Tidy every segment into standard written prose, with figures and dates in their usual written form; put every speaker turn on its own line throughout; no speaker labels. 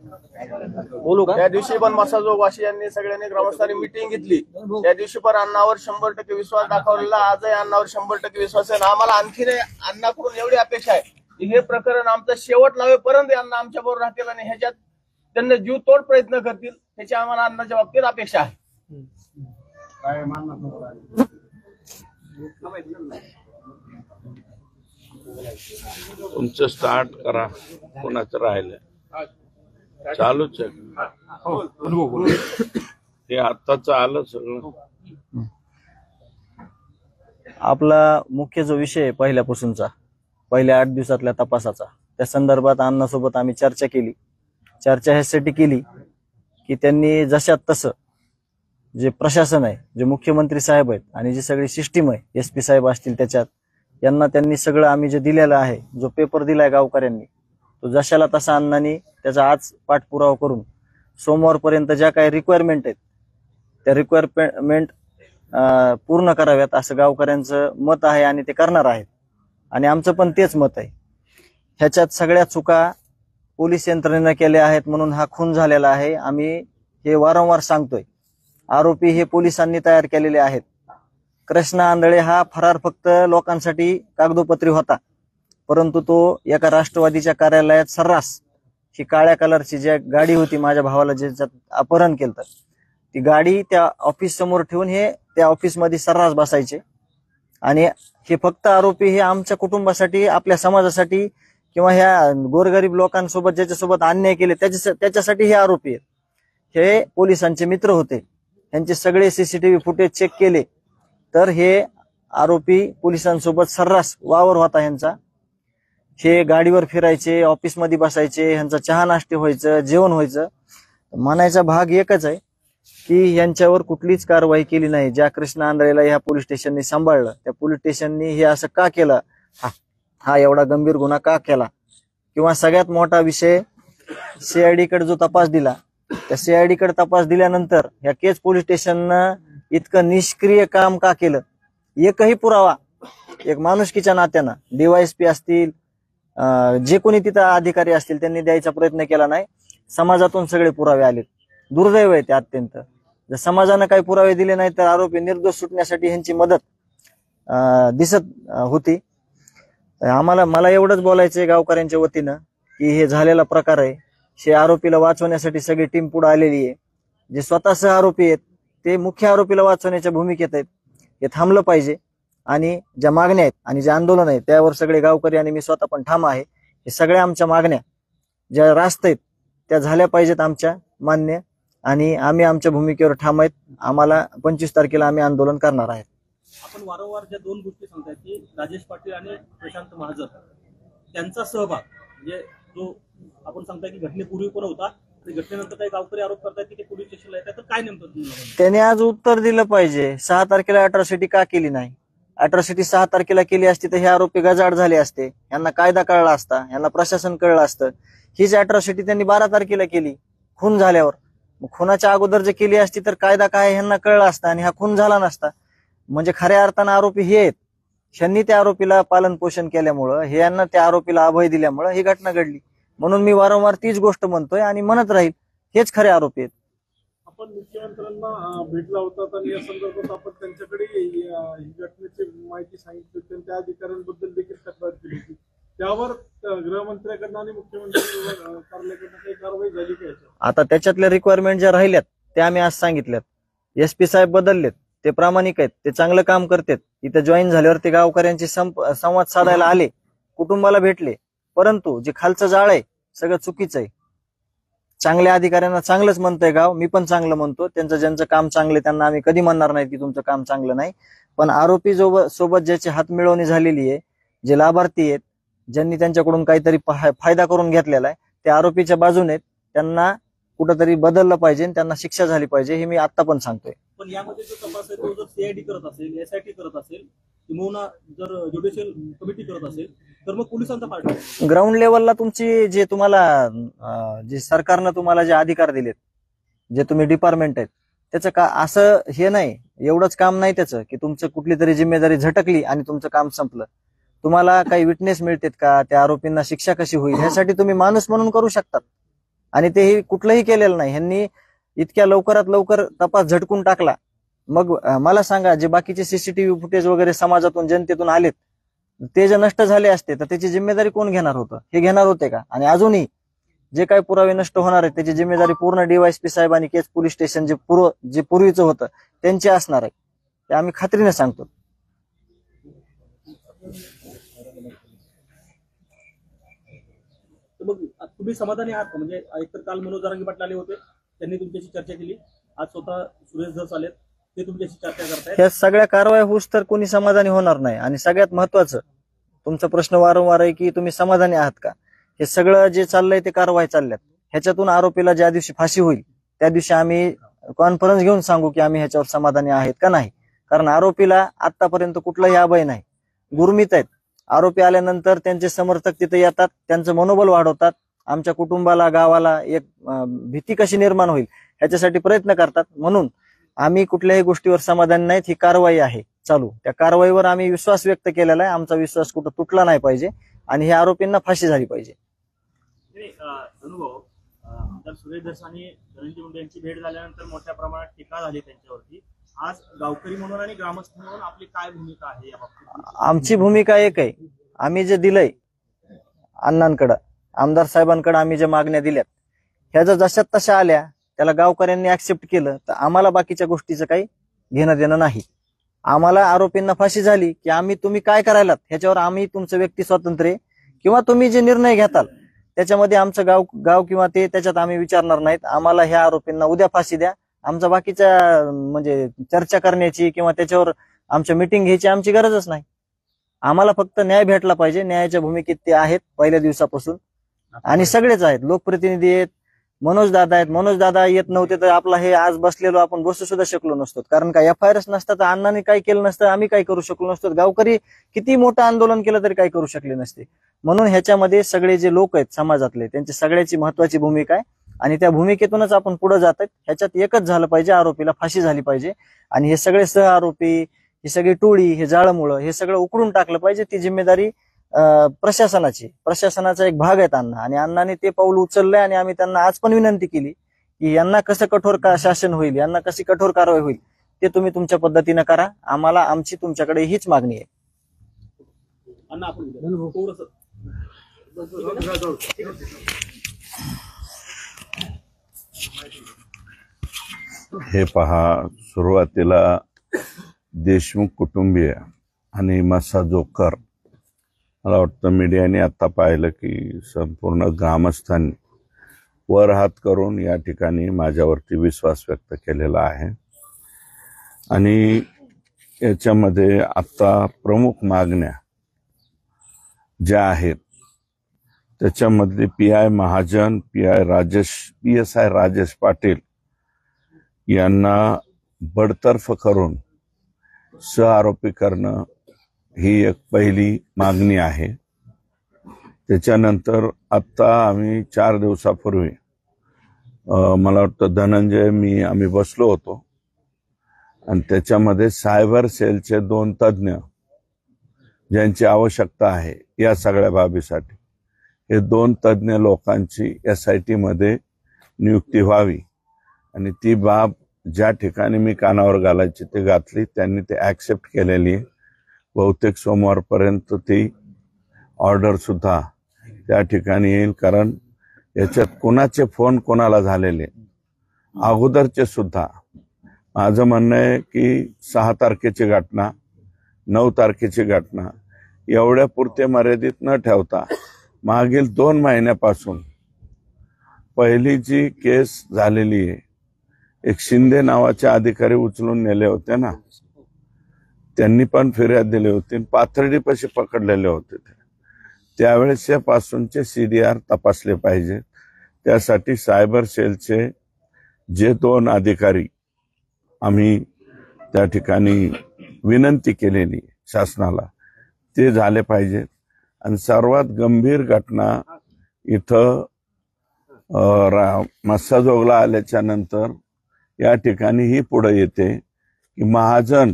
बोलू का?
त्या दिवशी पण मसाजोगवाशी यांनी सगळ्यांनी ग्रामस्थांनी मिटिंग घेतली, त्या दिवशी पण अण्णावर 100% विश्वास दाखवलेला, आजही अण्णावर 100% विश्वास आहे. आम्हाला आणखी अण्णाकडून एवढी अपेक्षा आहे की हे प्रकरण आमचं शेवट लावेपर्यंत अण्णा आमच्या बरोबर राहतील आणि ह्याच्यात त्यांना जीव तोड प्रयत्न करतील, ह्याची आम्हाला अण्णाच्या बाबतीत अपेक्षा आहे.
तुमचं स्टार्ट करा, कोणाचं राहिलं चालूच आहे. हे आत्ताच आलं सगळं.
आपला मुख्य जो विषय आहे पहिल्यापासूनचा, पहिल्या 8 दिवसातल्या तपासाचा, त्या संदर्भात अण्णासोबत आम्ही चर्चा केली. चर्चा ह्यासाठी केली की त्यांनी जशात तसं जे प्रशासन आहे, जे मुख्यमंत्री साहेब आहेत आणि जी सगळी सिस्टीम आहे, SP साहेब असतील त्याच्यात, यांना त्यांनी सगळं आम्ही जे दिलेलं आहे, जो पेपर दिलाय गावकऱ्यांनी, तो जशाला तसा अण्णांनी त्याचा आज पाठपुरावा करून सोमवारपर्यंत ज्या काही रिक्वायरमेंट आहेत त्या रिक्वायरमेंट पूर्ण कराव्यात असं गावकऱ्यांचं मत आहे आणि ते करणार आहेत. आणि आमचं पण तेच मत आहे. ह्याच्यात सगळ्या चुका पोलीस यंत्रणेनं केल्या आहेत म्हणून हा खून झालेला आहे. आम्ही हे वारंवार सांगतोय. आरोपी हे पोलिसांनी तयार केलेले आहेत. कृष्णा आंधळे हा फरार फक्त लोकांसाठी कागदोपत्री होता, परंतु तो एका राष्ट्रवादीच्या कार्यालयात सर्रास ही काळ्या कलरची जी गाडी होती, माझ्या भावाला ज्याच्यात अपहरण केलं, ती गाडी त्या ऑफिस समोर ठेवून हे त्या ऑफिसमध्ये सर्रास बसायचे. आणि हे फक्त आरोपी हे आमच्या कुटुंबासाठी, आपल्या समाजासाठी किंवा ह्या गोरगरीब लोकांसोबत ज्याच्यासोबत अन्याय केले त्याच्यासाठी हे आरोपी आहेत. हे पोलिसांचे मित्र होते. यांचे सगळे CCTV फुटेज चेक केले तर हे आरोपी पोलिसांसोबत सर्रास वावर होता ह्यांचा. हे गाडीवर फिरायचे, ऑफिसमध्ये बसायचे, ह्यांचा चहा नाश्ते व्हायचं, जेवण व्हायचं. म्हणायचा भाग एकच आहे की यांच्यावर कुठलीच कारवाई केली नाही. ज्या कृष्णा आंधळेला ह्या पोलीस स्टेशनने सांभाळलं, त्या पोलीस स्टेशननी हे असं का केलं, हा एवढा गंभीर गुन्हा का केला, किंवा सगळ्यात मोठा विषय CID कडे जो तपास दिला, त्या CID कडे तपास दिल्यानंतर ह्या केज पोलीस स्टेशननं इतकं निष्क्रिय काम का केलं. एकही पुरावा एक माणुसकीच्या नात्यानं DYSP असतील, जे कोणी तिथं अधिकारी असतील, त्यांनी द्यायचा प्रयत्न केला नाही. समाजातून सगळे पुरावे आले. दुर्दैव आहे ते अत्यंत. जर समाजानं काही पुरावे दिले नाही तर आरोपी निर्दोष सुटण्यासाठी ह्यांची मदत दिसत होती. मला एवढंच बोलायचंय गावकऱ्यांच्या वतीनं की हे झालेला प्रकार आहे, हे आरोपीला वाचवण्यासाठी सगळी टीम पुढे आलेली आहे. जे स्वतः सह आरोपी आहेत ते मुख्य आरोपीला वाचवण्याच्या भूमिकेत आहेत. हे थांबलं पाहिजे. आणि ज्या मागण्या आहेत आणि जे आंदोलन आहे त्यावर सगळे गावकरी आणि मी स्वतः पण ठाम आहे. हे सगळ्या आमच्या मागण्या ज्या रास्त आहेत त्या झाल्या पाहिजेत आमच्या मान्य, आणि आम्ही आमच्या भूमिकेवर ठाम आहेत. आम्हाला 25 तारखेला आम्ही आंदोलन करणार आहेत.
आपण वारंवार ज्या 2 गोष्टी सांगताय की राजेश पाटील आणि प्रशांत महाजन त्यांचा सहभाग, म्हणजे जो आपण सांगताय की घटनेपूर्वी पण होता, घटनेनंतर काही गावकरी आरोप करतात की ते पोलीस स्टेशनला येतात, तर काय नेमकं
त्याने आज उत्तर दिलं पाहिजे. 6 तारखेला अॅट्रॉसिटी का केली नाही? अॅट्रॉसिटी 6 तारखेला केली असती तर हे आरोपी गजाआड झाले असते, यांना कायदा कळला असता, यांना प्रशासन कळलं असतं. हीच अॅट्रॉसिटी त्यांनी 12 तारखेला केली खून झाल्यावर. खुनाच्या अगोदर जर केली असती तर कायदा काय ह्यांना कळला असता आणि हा खून झाला नसता. म्हणजे खऱ्या अर्थानं आरोपी हे आहेत. ह्यांनी त्या आरोपीला पालन पोषण केल्यामुळं, हे यांना त्या आरोपीला अभय दिल्यामुळं ही घटना घडली. म्हणून मी वारंवार तीच गोष्ट म्हणतोय आणि म्हणत राहील, हेच खरे आरोपी आहेत.
आपण मुख्यमंत्र्यांना भेटला होता आणि या संदर्भात आपण त्यांच्याकडे ही घटनेची माहिती सांगितली, त्या अधिकाऱ्यांबद्दल देखील तक्रार केली होती. त्यावर गृहमंत्र्याकडनं आणि मुख्यमंत्री कार्यालयाकडनं काही कारवाई झाली काय?
आता त्याच्यातल्या रिक्वायरमेंट ज्या राहिल्यात त्या आम्ही आज सांगितल्यात. SP साहेब बदललेत, ते प्रामाणिक आहेत, ते चांगलं काम करतात. इथं जॉईन झाल्यावर ते गावकऱ्यांशी संवाद साधायला आले, कुटुंबाला भेटले. परंतु जे खालचं जाळ आहे सगळं चुकीचं आहे. चांगल्या अधिकाऱ्यांना चांगलंच म्हणतंय गाव, मी पण चांगलं म्हणतो. ज्यांचं काम चांगलं त्यांना आम्ही कधी म्हणणार नाही की तुमचं काम चांगलं नाही. पण आरोपी सोबत ज्याची हातमिळवणी झालेली आहे, जे लाभार्थी आहेत, ज्यांनी त्यांच्याकडून काहीतरी फायदा करून घेतलेला आहे, त्या आरोपीच्या बाजूने त्यांना कुठंतरी बदललं पाहिजे, त्यांना शिक्षा झाली पाहिजे, हे मी आता पण सांगतोय.
पण यामध्ये जो तपास आहे तो जर CID करत असेल, SIT करत असेल, किंवा जर ज्युडिशियल कमिटी करत असेल, तर मग पोलिसांचा पार्ट आहे.
ग्राउंड लेवलला तुमची जे तुम्हाला जे सरकारनं तुम्हाला जे अधिकार दिलेत, जे तुम्ही डिपार्टमेंट आहेत, त्याचं का असं हे नाही, एवढंच काम नाही त्याचं की तुमचं कुठली तरी जिम्मेदारी झटकली आणि तुमचं काम संपलं. तुम्हाला काही विटनेस मिळतात का, त्या आरोपींना शिक्षा कशी होईल, ह्यासाठी तुम्ही माणूस म्हणून करू शकतात. आणि तेही कुठलंही केलेलं नाही. ह्यांनी इतक्या लवकरात लवकर तपास झटकून टाकला. मग मला सांगा, जे बाकीचे सीसीटीव्ही फुटेज वगैरे समाजातून जनतेतून आलेत ते जे नष्ट झाले असते तर त्याची जिम्मेदारी कोण घेणार होतं? हे घेणार होते का? आणि अजूनही जे काही पुरावे नष्ट होणार आहेत त्याची जिम्मेदारी पूर्ण DYSP साहेब आणि केज पोलीस स्टेशन जे पूर्वीचं होतं त्यांची असणार आहे, ते आम्ही खात्रीने सांगतो.
तर मग तुम्ही समाधानी आहात का? म्हणजे एकतर काल मनोज जरांगे पाटील आले होते, त्यांनी तुमच्याशी चर्चा केली, आज स्वतः सुरेश धस आलेत, ते तुमच्याशी चर्चा करतायत.
ह्या सगळ्या कारवाई होऊस तर कोणी समाधानी होणार नाही. आणि सगळ्यात महत्वाचं तुमचा प्रश्न वारंवार आहे की तुम्ही समाधानी आहात का? हे सगळं जे चाललंय ते कारवाई चालल्यात. ह्याच्यातून आरोपीला ज्या दिवशी फाशी होईल त्या दिवशी आम्ही कॉन्फरन्स घेऊन सांगू की आम्ही ह्याच्यावर समाधानी आहेत का नाही. कारण आरोपीला आतापर्यंत कुठलाही अभय नाही, गुरमीत आहेत. आरोपी आल्यानंतर त्यांचे समर्थक तिथे येतात, त्यांचं मनोबल वाढवतात, आमच्या कुटुंबाला गावाला एक भीती कशी निर्माण होईल ह्याच्यासाठी प्रयत्न करतात. म्हणून आम्ही कुठल्याही गोष्टीवर समाधानी नाहीत. ही कारवाई आहे चालू, त्या कारवाईवर आम्ही विश्वास व्यक्त केलेला आहे. आमचा विश्वास कुठं तुटला नाही पाहिजे आणि ह्या आरोपींना फाशी झाली पाहिजे.
अनुभव आमदार सुरेश धस आणि धनंजय मुंडे यांची भेट झाल्यानंतर मोठ्या प्रमाणात टीका झाली त्यांच्यावरती. आज गावकरी म्हणून आणि ग्रामस्थ म्हणून आपली काय भूमिका आहे या बाबतीत?
आमची भूमिका एक आहे. आम्ही जे दिलंय अण्णांकडं, आमदार साहेबांकडे आम्ही ज्या मागण्या दिल्यात ह्या जर जशात तशा आल्या, त्याला गावकऱ्यांनी ऍक्सेप्ट केलं तर आम्हाला बाकीच्या गोष्टीचं काही घेणं देणं नाही. आम्हाला आरोपींना फाशी झाली की आम्ही तुम्ही काय करायलात ह्याच्यावर आम्ही तुमचं व्यक्ती स्वातंत्र्य किंवा तुम्ही जे निर्णय घेताल त्याच्यामध्ये आमचं गाव किंवा ते त्याच्यात आम्ही विचारणार नाहीत. आम्हाला ह्या आरोपींना उद्या फाशी द्या. आमचा बाकीच्या म्हणजे चर्चा करण्याची किंवा त्याच्यावर आमच्या मिटिंग घ्यायची आमची गरजच नाही. आम्हाला फक्त न्याय भेटला पाहिजे. न्यायाच्या भूमिकेत ते आहेत पहिल्या दिवसापासून आणि सगळेच आहेत. लोकप्रतिनिधी आहेत, मनोज दादा आहेत. मनोज दादा येत नव्हते तर आपला हे आज बसलेलो आपण बसू सुद्धा शकलो नसतो. कारण का FIRच नसता तर अण्णांनी काही केलं नसतं, आम्ही काही करू शकलो नसतो. गावकरी किती मोठं आंदोलन केलं तरी काही करू शकले नसते. म्हणून ह्याच्यामध्ये सगळे जे लोक आहेत समाजातले त्यांची सगळ्याची महत्वाची भूमिका आहे आणि त्या भूमिकेतूनच आपण पुढे जात आहेत. ह्याच्यात एकच झालं पाहिजे, आरोपीला फाशी झाली पाहिजे आणि हे सगळे सह आरोपी, ही सगळी टोळी, हे जाळमुळं हे सगळं उकडून टाकलं पाहिजे. ती जिम्मेदारी प्रशासनाचा एक भाग आहे अण्णा, आणि अण्णांनी ते पाऊल उचललंय आणि आम्ही त्यांना आज पण विनंती केली की यांना कसं कठोर शासन होईल, यांना कशी कठोर कारवाई होईल ते तुम्ही तुमच्या पद्धतीनं करा. आम्हाला आमची तुमच्याकडे हीच मागणी आहे.
अण्णा आपण थोडंसं
हे पहा, सुरुवातीला देशमुख कुटुंबीय आणि मसा जोकर, मला वाटतं मीडियाने आता पाहिलं की संपूर्ण ग्रामस्थांनी वर हात करून या ठिकाणी माझ्यावरती विश्वास व्यक्त केलेला आहे. आणि याच्यामध्ये आता प्रमुख मागण्या ज्या आहेत त्याच्यामधले PI महाजन, PSI राजेश पाटील यांना बडतर्फ करून सहआरोपी करणं ही एक पहिली मागणी आहे. त्याच्यानंतर आत्ता आम्ही 4 दिवसापूर्वी मला वाटतं धनंजय आम्ही बसलो होतो आणि त्याच्यामध्ये सायबर सेलचे 2 तज्ज्ञ ज्यांची आवश्यकता आहे या सगळ्या बाबीसाठी, हे 2 तज्ज्ञ लोकांची SIT मध्ये नियुक्ती व्हावी आणि ती बाब ज्या ठिकाणी मी कानावर घालायची ते घातली. त्यांनी ते ऍक्सेप्ट केलेली आहे. बहुतेक सोमवारपर्यंत ती ऑर्डर सुद्धा त्या ठिकाणी येईल. कारण याच्यात कोणाचे फोन कोणाला झालेले अगोदरचे सुद्धा. माझं म्हणणं आहे की 6 तारखेची घटना, 9 तारखेची घटना एवढ्या पुरते मर्यादित न ठेवता मागील 2 महिन्यापासून पहिली जी केस झालेली आहे, एक शिंदे नावाचे अधिकारी उचलून नेले होते ना, त्यांनी पण फिर्याद दिली होती, पाथर्डीपाशी पकडलेले होते. त्यावेळेसपासूनचे CDR तपासले पाहिजे. त्यासाठी सायबर सेलचे जे 2 अधिकारी आम्ही त्या ठिकाणी विनंती केलेली शासनाला ते झाले पाहिजे. आणि सर्वात गंभीर घटना इथं मस्साजोगला आल्याच्या नंतर या ठिकाणी ही पुढे येते की महाजन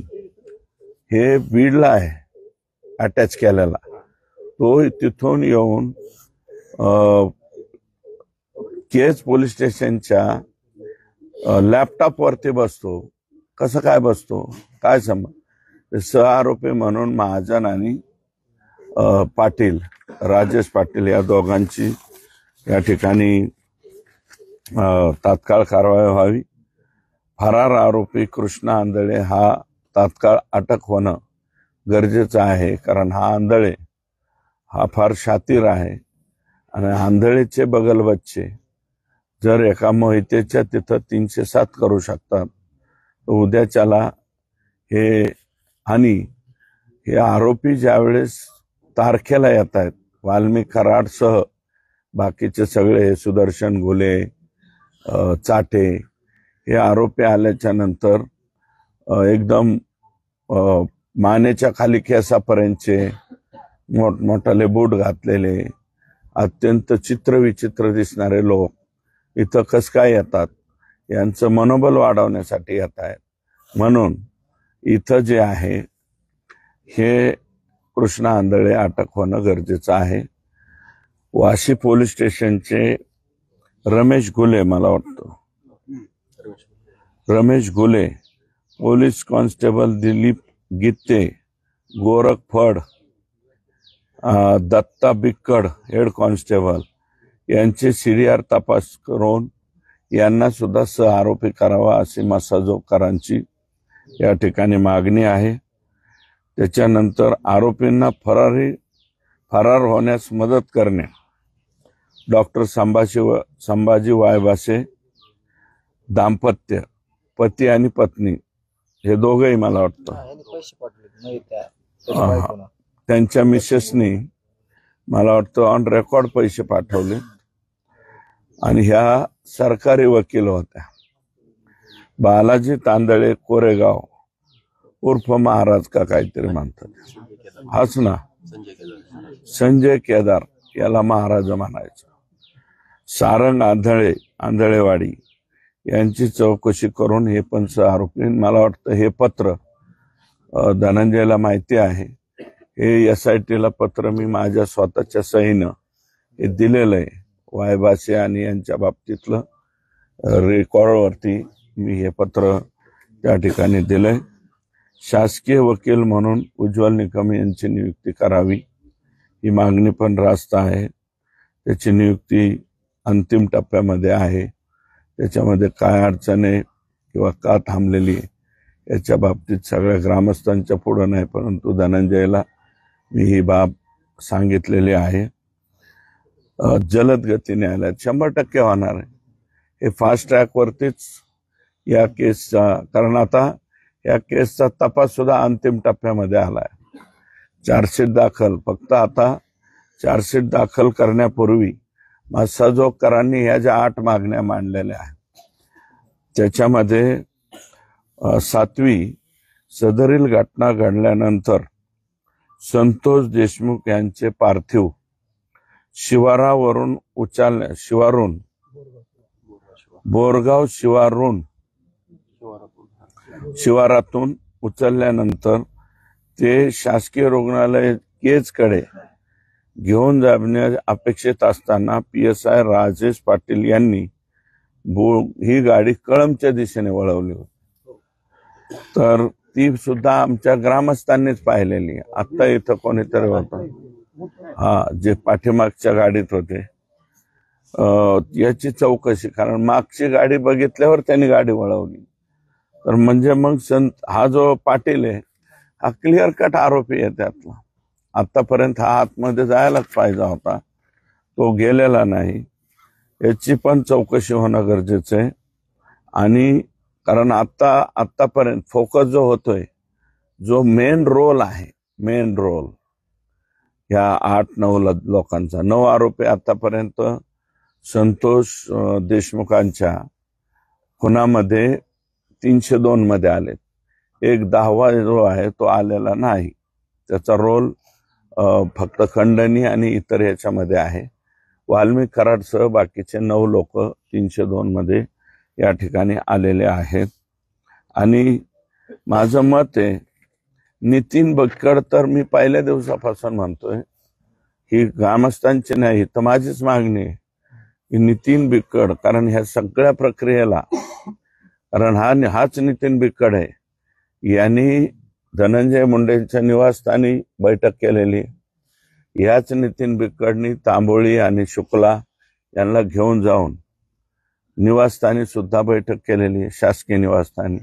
हे बीडला आहे अटॅच केलेला, तो तिथून येऊन केज पोलीस स्टेशनच्या लॅपटॉपवरती बसतो. कसं काय बसतो, काय समज? सहआरोपी म्हणून महाजन आणि पाटील, राजेश पाटील या दोघांची या ठिकाणी तात्काळ कारवाई व्हावी. फरार आरोपी कृष्णा आंधळे हा तात्काळ अटक होणं गरजेचं आहे, कारण हा आंधळे हा फार शातीर आहे. आणि आंधळेचे बगल बच्चे जर एका मोहितेच्या तिथं 307 करू शकतात, तर उद्याच्याला हे आणि हे आरोपी ज्यावेळेस तारखेला येत आहेत, वाल्मिक कराडसह बाकीचे सगळे सुदर्शन घुले, चाटे हे आरोपी आल्याच्या नंतर एकदम मानेच्या खाली केसापर्यंतचे मोठमोठाले बूट घातलेले अत्यंत चित्रविचित्र दिसणारे लोक इथं कस काय येतात, यांचं मनोबल वाढवण्यासाठी येत आहेत. म्हणून इथं जे आहे हे कृष्णा आंधळे अटक होणं गरजेचं आहे. वाशी पोलीस स्टेशनचे रमेश घुले, मला वाटतं रमेश घुले, पोलीस कॉन्स्टेबल दिलीप गित्ते, गोरख फड, दत्ता बिक्कड हेड कॉन्स्टेबल यांचे सीडीआर तपास करून यांना सुद्धा सहआरोपी करावा अशी मसाजोगकरांची या ठिकाणी मागणी आहे. त्याच्यानंतर आरोपींना फरार होण्यास मदत करणे डॉक्टर संभाजी वायबासे दाम्पत्य, पती आणि पत्नी हे दोघंही मला वाटतं त्यांच्या मिसेसनी मला वाटतं ऑन रेकॉर्ड पैसे पाठवले. आणि ह्या सरकारी वकील होत्या. बालाजी तांदळे कोरेगाव उर्फ महाराज का काहीतरी म्हणतात, हाच ना, संजय केदार याला महाराज म्हणायचं. सारंग आंधळेवाडी यांची चौकशी करून हे पण आरोपी, मला वाटतं हे पत्र धनंजयला माहिती आहे. हे SIT ला पत्र मी माझ्या स्वतःच्या सहीनं हे दिलेलं आहे. वायबासे आणि यांच्या बाबतीतलं रेकॉर्डवरती मी हे पत्र त्या ठिकाणी दिलंय. शासकीय वकील म्हणून उज्ज्वल निकम यांची नियुक्ती करावी ही मागणी पण रास्त आहे. त्याची नियुक्ती अंतिम टप्प्यामध्ये आहे. त्याच्यामध्ये काय अडचण आहे किंवा का थांबलेली आहे याच्या बाबतीत सगळ्या ग्रामस्थांच्या पुढं नाही, परंतु धनंजयला मी ही बाब सांगितलेली आहे. जलद गती न्यायालयात 100% होणार आहे. हे फास्ट ट्रॅकवरतीच या केसचा, कारण आता या केसचा तपास सुद्धा अंतिम टप्प्यामध्ये आलाय. चार्जशीट दाखल, फक्त आता चार्जशीट दाखल करण्यापूर्वी मसाजोगकरांनी ह्या ज्या 8 मागण्या मांडलेल्या आहेत त्याच्यामध्ये 7वी सदरील घटना घडल्यानंतर संतोष देशमुख यांचे पार्थिव बोरगाव शिवारातून उचलल्यानंतर ते शासकीय रुग्णालय केजकडे घेऊन जाणे अपेक्षित असताना PSI राजेश पाटील यांनी ही गाडी कळंबच्या दिशेने वळवली होती. तर ती सुद्धा आमच्या ग्रामस्थांनीच पाहिलेली. आता इथं कोणीतरी होतं, जे पाठीमागच्या गाडीत होते, याची चौकशी, कारण मागची गाडी बघितल्यावर त्यांनी गाडी वळवली. तर म्हणजे मग हा जो पाटील आहे हा क्लिअर कट आरोपी आहे त्यातला. आतापर्यंत हा आतमध्ये जायलाच पाहिजे होता, तो गेलेला नाही. याची पण चौकशी होणं गरजेचं आहे. आणि कारण आतापर्यंत फोकस जो होतोय, जो मेन रोल आहे, मेन रोल ह्या 8-9 लोकांचा, 9 आरोपी आतापर्यंत संतोष देशमुखांच्या खुनामध्ये 302 मध्ये आले. एक 10वा जो आहे तो आलेला नाही. त्याचा रोल फक्त खंडणी आणि इतर याच्यामध्ये आहे. वाल्मिक कराडसह बाकीचे 9 लोक 302 मध्ये या ठिकाणी आलेले आहेत. आणि माझं मत आहे, नितीन बक्कड तर मी पहिल्या दिवसापासून म्हणतोय, ही ग्रामस्थांची नाही तर माझीच मागणी आहे की नितीन बिक्कड, कारण ह्या सगळ्या प्रक्रियेला, कारण हाच नितीन बिक्कड आहे, यांनी धनंजय मुंडेंच्या निवासस्थानी बैठक केलेली. याच नितीन बिक्कडनी तांबोळी आणि शुक्ला यांना घेऊन जाऊन निवासस्थानी सुद्धा बैठक केलेली, शासकीय निवासस्थानी.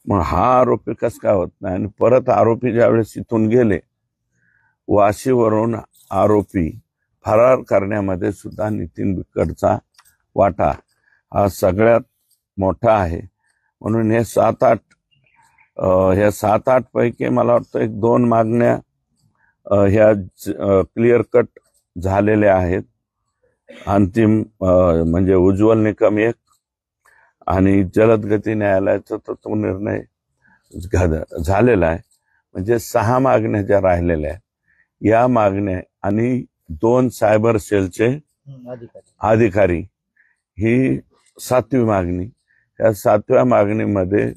मग हा आरोपी कस काय होत नाही? आणि परत आरोपी ज्यावेळेस इथून गेले, वाशीवरून आरोपी फरार करण्यामध्ये सुद्धा नितीन बिक्कडचा वाटा हा सगळ्यात मोठा आहे. म्हणून हे 7-8 पैकी मला वाटतं 1-2 मागण्या ह्या क्लिअर कट झालेल्या आहेत. अंतिम म्हणजे उज्ज्वल निकम 1 आणि जलद गती न्यायालयाचा तर तो निर्णय झालेला आहे. म्हणजे 6 मागण्या ज्या राहिलेल्या आहेत, या मागण्या आणि 2 सायबर सेलचे अधिकारी, ही 7वी मागणी. या 7व्या मागणीमध्ये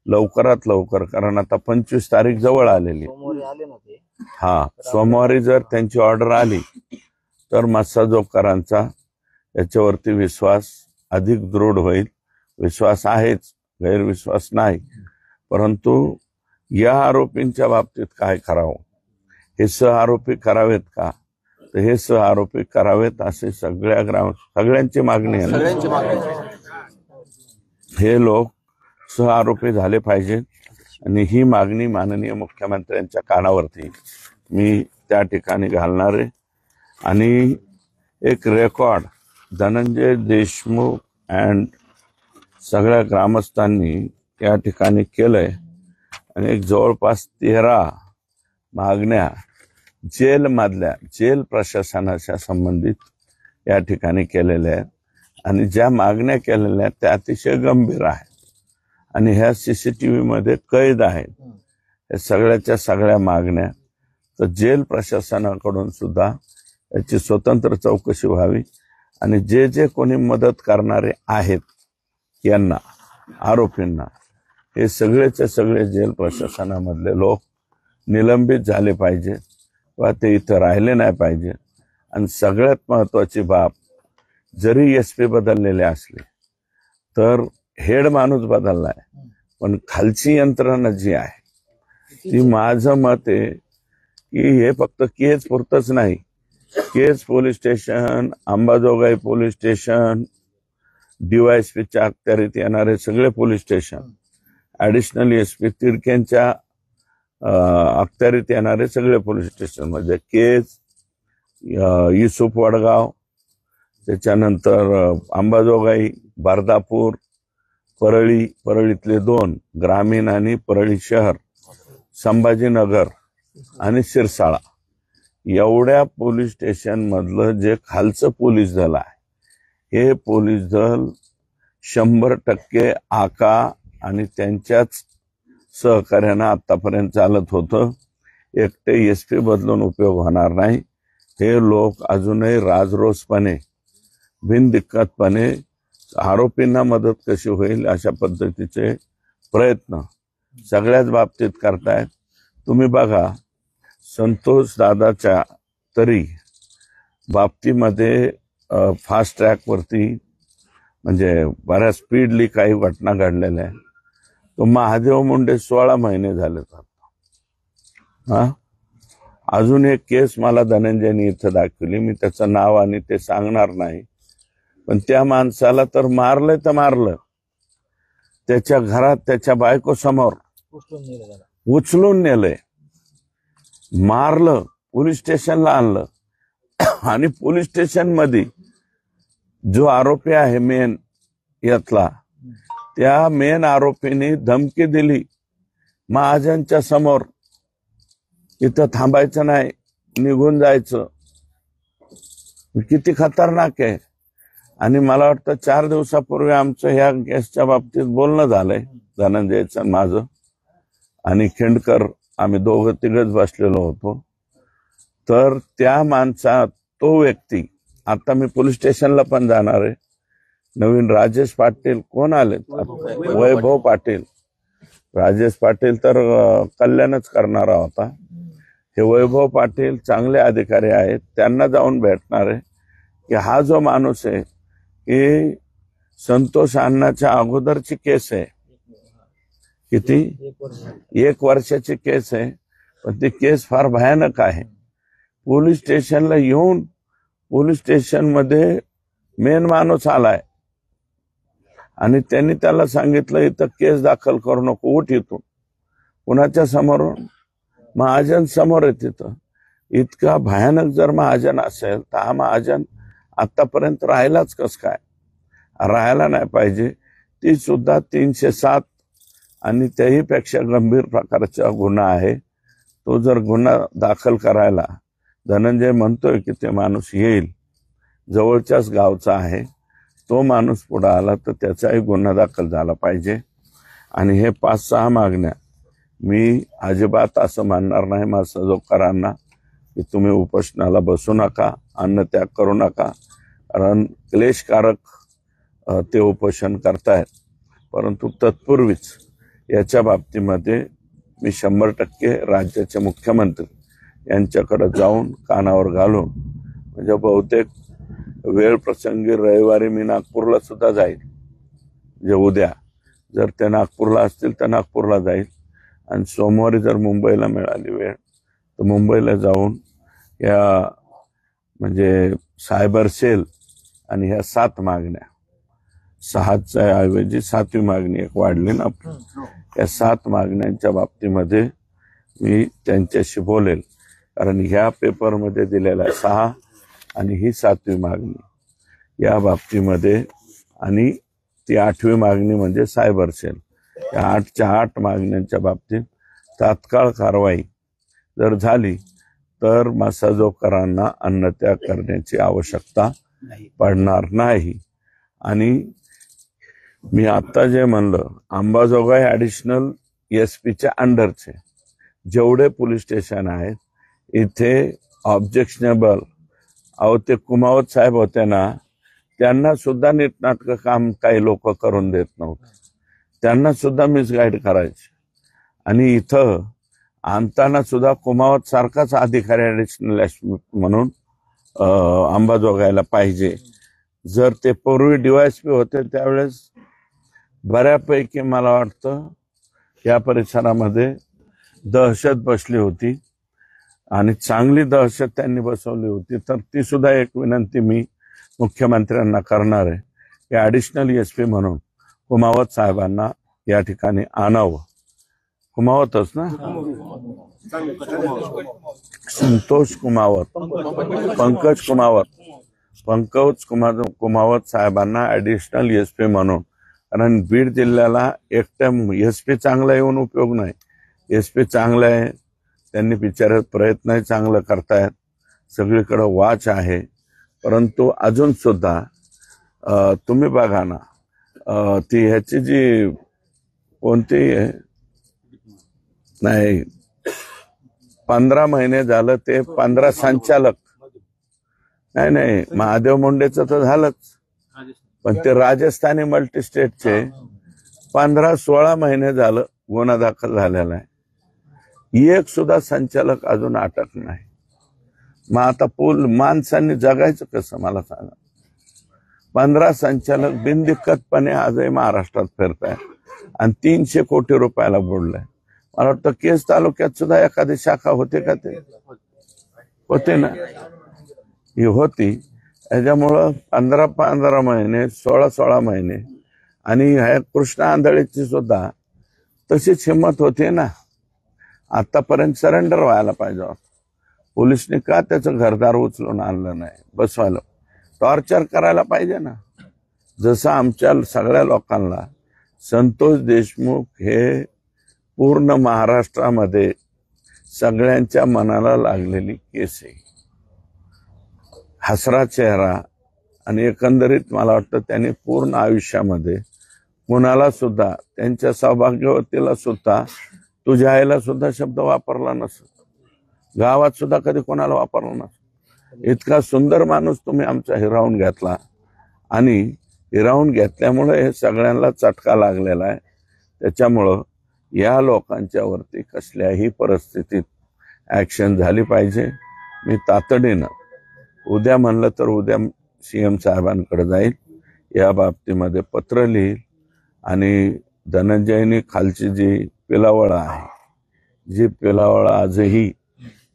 लवकरात लवकर, कारण आता 25 तारीख जवळ आलेली, सोमवारी जर त्यांची ऑर्डर आली तर मस्साजोगकरांचा याच्यावरती विश्वास अधिक दृढ होईल. विश्वास आहेच, गैरविश्वास नाही, परंतु या आरोपींच्या बाबतीत काय करावं? हे सह-आरोपी करावेत का? तर हे सह-आरोपी करावेत असे सगळ्यांची मागणी आहे. हे लोक सह-आरोपी झाले पाहिजेत आणि ही मागणी माननीय मुख्यमंत्र्यांच्या कानावरती मी त्या ठिकाणी घालणार आहे. आणि एक रेकॉर्ड धनंजय देशमुख अँड सगळ्या ग्रामस्थांनी या ठिकाणी केलंय आणि एक जवळपास 13 मागण्या जेल प्रशासनाच्या संबंधित या ठिकाणी केलेल्या आहेत. आणि ज्या मागण्या केलेल्या आहेत त्या अतिशय गंभीर आहेत आणि ह्या CCTV मध्ये कैद आहेत. या सगळ्याच्या सगळ्या मागण्या तर जेल प्रशासनाकडून सुद्धा याची स्वतंत्र चौकशी व्हावी आणि जे कोणी मदत करणारे आहेत यांना, आरोपींना, हे सगळेचे सगळे जेल प्रशासनामधले लोक निलंबित झाले पाहिजे वा ते इथं राहिले नाही पाहिजे. आणि सगळ्यात महत्वाची बाब, जरी SP बदललेले असले तर हेड माणूस बदललाय, पण खालची यंत्रणा जी आहे ती, माझं मत आहे की हे फक्त केज पुरतच नाही. Kej police station, Ambajogai police station, DYSPच्या अखत्यारीत येणारे सगळे पोलीस स्टेशन, ऍडिशनल SP तिडक्यांच्या अखत्यारीत येणारे सगळे पोलीस स्टेशन, म्हणजे केज, युसुफ वडगाव, त्याच्यानंतर अंबाजोगाई, बारदापूर, परळीतले 2 ग्रामीण आणि परळी शहर, संभाजीनगर आणि शिरसाळा, एवढ्या पोलीस स्टेशन मधलं जे खालचं पोलीस दल आहे, हे पोलीस दल 100% आका आणि त्यांच्याच सहकार्यानं आतापर्यंत चालत होतं. एकटे SP बदलून उपयोग होणार नाही. हे लोक अजूनही राजरोसपणे, बिनदिक्कतपणे आरोपींना मदत कशी होईल अशा पद्धतीचे प्रयत्न सगळ्याच बाबतीत करतायत. तुम्ही बघा, संतोष दादाच्या तरी बाबतीमध्ये फास्ट ट्रॅक वरती म्हणजे बऱ्याच स्पीडली काही घटना घडलेल्या आहे. तो महादेव मुंडे 16 महिने झाले. अजून एक केस मला धनंजयनी इथं दाखवली, मी त्याचं नाव आणि ते सांगणार नाही, पण त्या माणसाला तर मारलं, त्याच्या घरात त्याच्या बायको समोर उचलून नेलंय, मारलं, पोलीस स्टेशनला आणलं आणि पोलीस स्टेशन मध्ये जो आरोपी आहे मेन यातला, त्या मेन आरोपीने धमकी दिली महाजनच्या समोर, इथं थांबायचं नाही, निघून जायचं. किती खतरनाक आहे. आणि मला वाटतं 4 दिवसापूर्वी आमचं ह्या केसच्या बाबतीत बोलणं झालंय, धनंजयचं माझं आणि खिंडकर, आम्ही 2-3 बसलेलो होतो. तर त्या माणसा, तो व्यक्ती, आता मी पोलीस स्टेशनला पण जाणार आहे. नवीन राजेश पाटील कोण आले, वैभव पाटील. राजेश पाटील तर कल्याणच करणारा होता. हे वैभव पाटील चांगले अधिकारी आहेत, त्यांना जाऊन भेटणार आहे की हा जो माणूस आहे की संतोष अण्णाच्या अगोदरची केस आहे. किती? 1 वर्षाची केस आहे. पण ती केस फार भयानक आहे. पोलीस स्टेशनला येऊन पोलीस स्टेशन मध्ये मेन माणूस आलाय आणि त्यांनी त्याला सांगितलं इथं केस दाखल करू नको, उठ इथून. कुणाच्या समोरून? महाजन समोर आहे. तिथं इतका भयानक जर महाजन असेल तर हा महाजन आतापर्यंत राहिलाच कस काय? राहायला नाही पाहिजे. ती सुद्धा 307 आणि त्याही पेक्षा गंभीर प्रकारचा गुन्हा आहे. तो जर गुन्हा दाखल करायला धनंजय म्हणतोय की ते माणूस येईल, जवळच्याच गावचा आहे, तो माणूस पुढे आला तर त्याचाही गुन्हा दाखल झाला पाहिजे. आणि हे 5-6 मागण्या मी अजिबात असं मानणार नाही मासाजोगकरांना की तुम्ही उपोषणाला बसू नका, अन्नत्याग करू नका, कारण क्लेशकारक ते उपोषण करतायत. परंतु तत्पूर्वीच याच्या बाबतीमध्ये मी 100% राज्याचे मुख्यमंत्री यांच्याकडे जाऊन कानावर घालून, म्हणजे बहुतेक वेळ प्रसंगी रविवारी मी नागपूरला सुद्धा जाईल, म्हणजे उद्या जर ते नागपूरला असतील तर नागपूरला जाईल आणि सोमवारी जर मुंबईला मिळाली वेळ तर मुंबईला जाऊन या म्हणजे सायबर सेल आणि ह्या 7 मागण्या, 6च्या ऐवजी 7वी मागणी एक वाढली ना, या 7 मागण्यांच्या बाबतीमध्ये मी त्यांच्याशी बोलेल. कारण ह्या पेपरमध्ये दिलेल्या 6 आणि ही 7वी मागणी या बाबतीमध्ये, आणि ती 8वी मागणी म्हणजे सायबर सेल, या 8च्या 8 मागण्यांच्या बाबतीत तात्काळ कारवाई जर झाली तर मासाजोगकरांना अन्नत्याग करण्याची आवश्यकता पडणार नाही. आणि मी आता जे म्हणलं, अंबाजोगाई ॲडिशनल SP च्या अंडरचे जेवढे पोलीस स्टेशन आहेत इथे ऑब्जेक्शनेबल, अहो ते कुमावत साहेब होते ना, त्यांना सुद्धा नीटनाटकं काम काही लोक करून देत नव्हते, त्यांना सुद्धा मिसगाईड करायचे. आणि इथं आणताना सुद्धा कुमावत सारखाच अधिकारी ॲडिशनल SP म्हणून अंबाजोगाईला पाहिजे. जर ते पूर्वी DYSP होते त्यावेळेस बऱ्यापैकी मला वाटतं या परिसरामध्ये दहशत बसली होती आणि चांगली दहशत त्यांनी बसवली होती. तर ती सुद्धा एक विनंती मी मुख्यमंत्र्यांना करणार आहे की ॲडिशनल SP म्हणून कुमावत साहेबांना या ठिकाणी आणावं. कुमावतच ना, संतोष कुमावत, पंकज कुमावत साहेबांना ॲडिशनल SP म्हणून. कारण बीड जिल्ह्याला एकटं SP चांगला येऊन उपयोग नाही. SP चांगला आहे, त्यांनी बिचारे प्रयत्न चांगलं करतायत, सगळीकडे वाच आहे. परंतु अजून सुद्धा तुम्ही बघा ना, ती ह्याची जी कोणती नाही, 15 महिने झालं ते 15 संचालक, नाही महादेव मुंडेचं तर झालंच, पण ते राजस्थानी मल्टीस्टेटचे 15-16 महिने झालं गुन्हा दाखल झालेला आहे. एक सुद्धा संचालक अजून अटक नाही. मग आता माणसांनी जगायचं कसं मला सांगा? 15 संचालक बिनदिक्कतपणे आजही महाराष्ट्रात फिरतायत आणि 300 कोटी रुपयाला बुडलाय. मला वाटतं केस तालुक्यात सुद्धा एखादी शाखा होते का? ते होते ना, ही होती. त्याच्यामुळं 15 महिने, 16 महिने. आणि ह्या कृष्णा आंधळेची सुद्धा तशीच हिंमत होती ना. आतापर्यंत सरेंडर व्हायला पाहिजे होतं. पोलिसने का त्याचं घरदार उचलून आणलं नाही? बसवायला टॉर्चर करायला पाहिजे ना. जसं आमच्या सगळ्या लोकांना संतोष देशमुख हे पूर्ण महाराष्ट्रामध्ये सगळ्यांच्या मनाला लागलेली केस आहे, हसरा चेहरा. आणि एकंदरीत मला वाटतं त्यांनी पूर्ण आयुष्यामध्ये कुणाला सुद्धा, त्यांच्या सौभाग्यवतीला सुद्धा, तुझ्या आईला सुद्धा शब्द वापरला नसतो, गावात सुद्धा कधी कोणाला वापरला नसतो. इतका सुंदर माणूस तुम्ही आमचा हिरावून घेतला आणि हिरावून घेतल्यामुळे हे सगळ्यांना चटका लागलेला आहे. त्याच्यामुळं या लोकांच्या वरती कसल्याही परिस्थितीत ऍक्शन झाली पाहिजे. मी तातडीनं उद्या म्हणलं तर उद्या CM साहेबांकडे जाईल. या बाबतीमध्ये पत्र लिहिल आणि धनंजयनी खालची जी पिलावळ आहे, जी पिलावळ आजही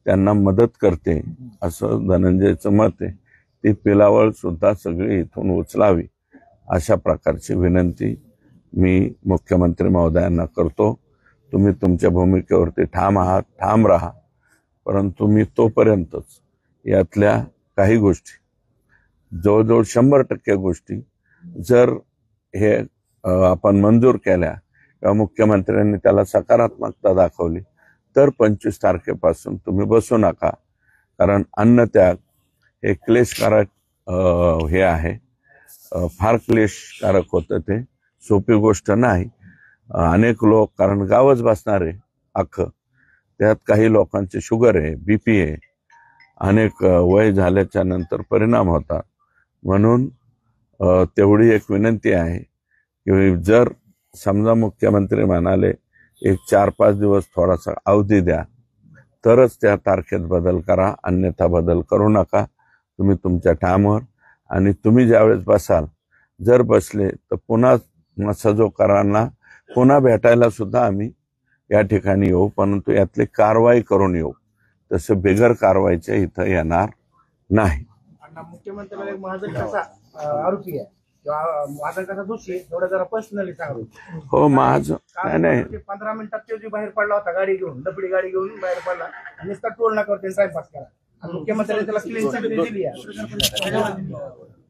त्यांना मदत करते असं धनंजयचं मत आहे, ती पिलावळ सुद्धा सगळी इथून उचलावी अशा प्रकारची विनंती मी मुख्यमंत्री महोदयांना करतो. तुम्ही तुमच्या भूमिकेवरती ठाम आहात, ठाम राहा, परंतु मी तोपर्यंतच यातल्या काही गोष्टी, जवळजवळ 100% गोष्टी जर हे आपण मंजूर केल्या किंवा मुख्यमंत्र्यांनी त्याला सकारात्मकता दाखवली तर 25 तारखेपासून तुम्ही बसू नका. कारण अन्नत्याग हे क्लेशकारक हे आहे, फार क्लेशकारक होतं, ते सोपी गोष्ट नाही. अनेक लोक, कारण गावच बसणारे अख्खं, त्यात काही लोकांचे शुगर आहे, बीपी आहे, अनेक वय झाल्याच्या नंतर परिणाम होतात. म्हणून तेवढी एक विनंती आहे की जर समजा मुख्यमंत्री म्हणाले एक 4-5 दिवस थोडासा अवधी द्या तरच त्या तारखेत बदल करा, अन्यथा बदल करू नका. तुम्ही तुमच्या ठामवर, आणि तुम्ही ज्यावेळेस बसाल, जर बसले तर पुन्हा मसाजोकारांना पुन्हा भेटायला सुद्धा आम्ही या ठिकाणी येऊ, परंतु यातली कारवाई करून येऊ. तसं बिगर कारवाईच्या इथं येणार नाही.
मुख्यमंत्र्यांना एक महाजन कसा आरोपी आहे किंवा महाजन कसा दोषी आहे एवढं जरा पर्सनली सांगू.
हो, नाही
15 मिनिटात तो जी बाहेर पडला होता गाडी घेऊन, लपडी गाडी घेऊन बाहेर पडला आणि नुसता टोल नाकावरती स्वयंपाक केला आणि मुख्यमंत्र्यांनी त्याला क्लीन चिट दिली आहे.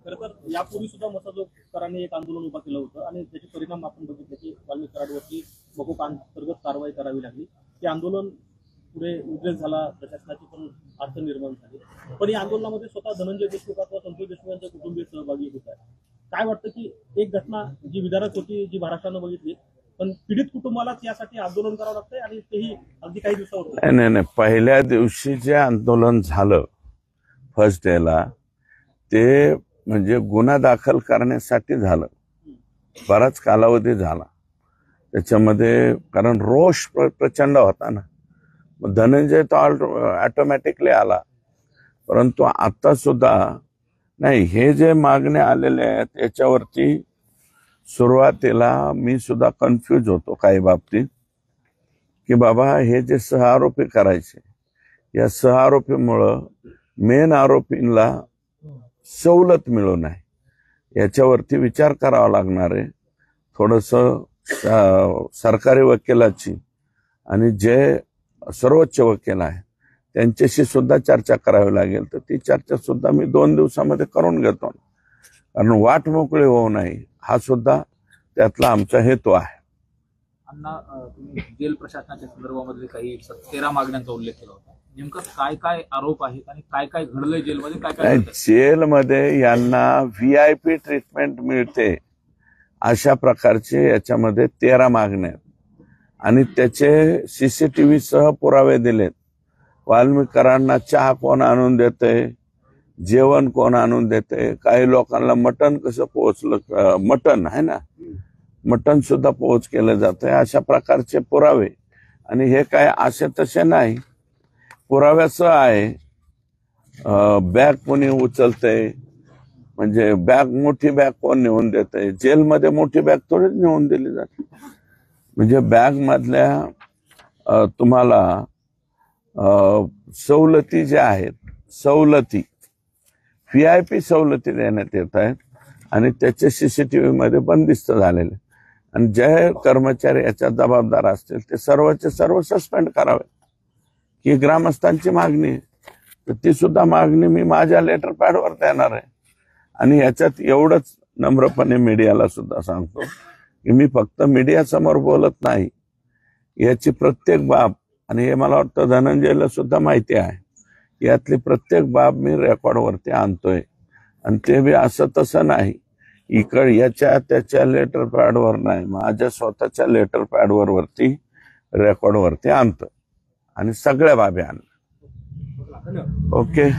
खरं तर यापूर्वी सुद्धा मसाजोगकरांनी एक आंदोलन उभा केलं होतं आणि त्याचे परिणाम आपण बघितले की वाल्मिक कराडवरती मकोक अंतर्गत कारवाई करावी लागली. ते आंदोलन पुढे उद्रेक झाला, प्रशासनाची पण अडचण निर्माण झाली. पण या आंदोलनामध्ये स्वतः धनंजय देशमुख अथवा संतोष देशमुख यांचे कुटुंबीय सहभागी होत आहेत. काय वाटतं की एक घटना जी विदारक होती, जी महाराष्ट्रानं बघितली, पण पीडित कुटुंबालाच यासाठी आंदोलन करावं लागतंय आणि तेही अगदी काही दिवसावर.
नाही, पहिल्या दिवशी जे आंदोलन झालं फर्स्ट डेला, ते म्हणजे गुन्हा दाखल करण्यासाठी झालं. बराच कालावधी झाला त्याच्यामध्ये, कारण रोष प्रचंड होता ना. धनंजय तो ऑटोमॅटिकली आला, परंतु आता सुद्धा नाही. हे जे मागण्या आलेले आहेत याच्यावरती सुरुवातीला मी सुद्धा कन्फ्यूज होतो काही बाबतीत, की बाबा हे जे सहआरोपी करायचे, या सहआरोपीमुळं मेन आरोपींना सवलत मिळू नये याच्यावरती विचार करावा लागणार आहे. थोडंसं सरकारी वकिलाची आणि जे सर्वोच्च वकील आहे त्यांच्याशी सुद्धा चर्चा करावी लागेल. तर ती चर्चा सुद्धा मी 2 दिवसामध्ये करून घेतो, कारण वाट मोकळी होऊ नये हा सुद्धा त्यातला आमचा हेतू आहे.
अण्णा, तुम्ही जेल प्रशासनाच्या संदर्भामध्ये काही 13 मागण्यांचा उल्लेख केला होता. नेमकं काय काय आरोप आहेत आणि काय काय घडलंय जेलमध्ये, काय काय
जेलमध्ये यांना VIP ट्रीटमेंट मिळते अशा प्रकारचे याच्यामध्ये 13 मागण्या आहेत आणि त्याचे CCTV सह पुरावे दिलेत. वाल्मिकरांना चहा कोण आणून देते, जेवण कोण आणून देते, काही लोकांना मटण कसं पोहोचलं, मटण आहे ना, मटण सुद्धा पोहोच केलं जातंय, अशा प्रकारचे पुरावे. आणि हे काय असे तसे नाही, पुराव्याचं आहे. बॅग कोणी उचलते, म्हणजे बॅग, मोठी बॅग कोण नेऊन देते, जेलमध्ये मोठी बॅग थोडीच नेऊन दिली जाते. म्हणजे बॅग मधल्या तुम्हाला सवलती ज्या आहेत, सवलती VIP सवलती देण्यात येत आहेत आणि त्याचे CCTV मध्ये बंदिस्त झालेले. आणि जे कर्मचारी याच्या जबाबदार असतील ते सर्वचे सर्व सस्पेंड करावे, ही ग्रामस्थांची मागणी आहे. तर ती सुद्धा मागणी मी माझ्या लेटर पॅडवर देणार आहे. आणि याच्यात एवढंच नम्रपणे मीडियाला सुद्धा सांगतो की मी फक्त मीडिया समोर बोलत नाही, याची प्रत्येक बाब, आणि हे मला वाटतं धनंजयला सुद्धा माहिती आहे, यातली प्रत्येक बाब मी रेकॉर्डवरती आणतोय. आणि ते बी असं तसं नाही, इकडे याच्या त्याच्या लेटर पॅडवर नाही, माझ्या स्वतःच्या लेटर पॅडवर वरती रेकॉर्डवरती आणतोय आणि सगळ्या बाबी आणल्या. ओके.